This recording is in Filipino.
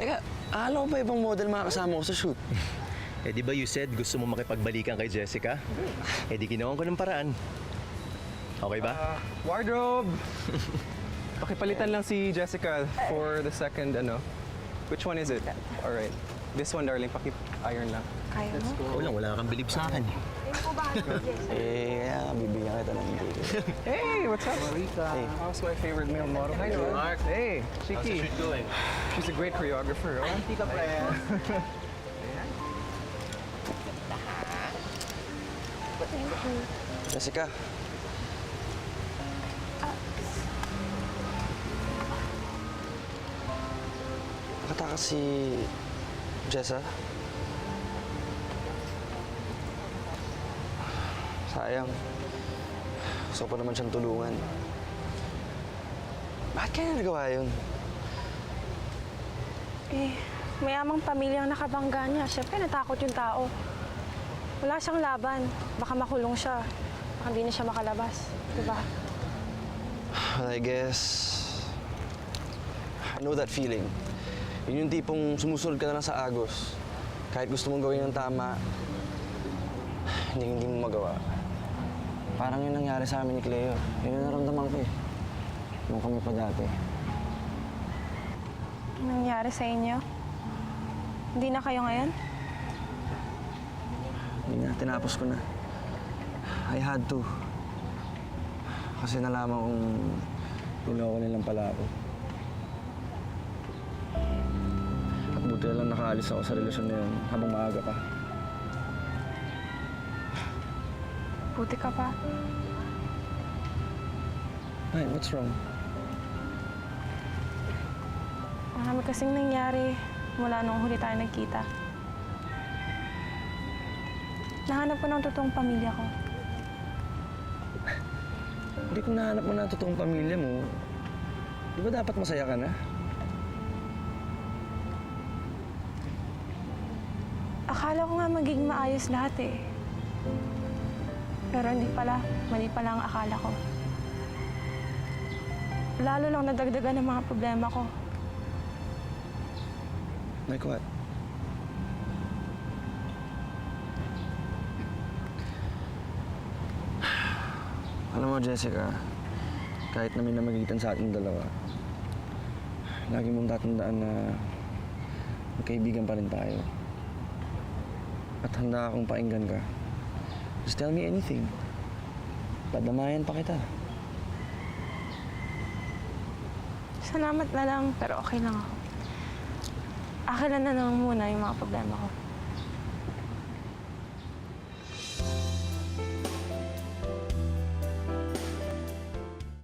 Teka, akala ko pa ibang model mga kasama ko sa shoot. Eh di ba you said gusto mo makipagbalikan kay Jessica? Eh di ginawan ko ng paraan. Okay ba? Wardrobe! Pakipalitan lang si Jessica for the second, Which one is it? Alright. This one, darling, paki-iron lang. Kaya mo? Wala kang believe sa akin. Kaya bibigyan kita ng ticket. Hey, what's up? Marika. Hey. How's my favorite male model? Hi, Mark. Hey, Chiki. doing? She's a great choreographer, oh. Tika friend. Jessica. Nakatakas si Jessa. Sayang. Gusto ko pa naman siyang tulungan. Bakit kaya nagawa yun? Eh, mayamang pamilyang nakabangga niya. Siyempre, natakot yung tao. Wala siyang laban. Baka makulong siya. Baka hindi na siya makalabas. Diba? Well, I guess... I know that feeling. Yun yung tipong sumusunod ka na lang sa agos. Kahit gusto mong gawin ng tama, hindi mo magawa. Parang yun nangyari sa amin ni Cleo. Yun yung naramdaman ko eh. Nung kami pa dati. Anong nangyari sa inyo? Hindi na kayo ngayon? Hindi na, tinapos ko na. I had to. Kasi nalaman kong niloko nilang pala ako. At buti na lang nakaalis ako sa relasyon na yun habang maaga pa. Buti ka pa. Ay, what's wrong? Marami kasing nangyari mula nung huli tayo nagkita. Nahanap ko ng totoong pamilya ko. Hindi ko nahanap mo na ang totoong pamilya mo. Di ba dapat masaya ka na? Akala ko nga magiging maayos lahat eh. Pero hindi pala. Mali pala ang akala ko. Lalo lang nadagdagan ng mga problema ko. Like what? Alam mo, Jessica, kahit na may namagitan sa ating dalawa, lagi mong tatandaan na magkaibigan pa rin tayo. At handa akong painggan ka. Just tell me anything. Padamayan pa kita. Salamat na lang, pero okay lang ako. Akin na lang muna yung mga problema ko.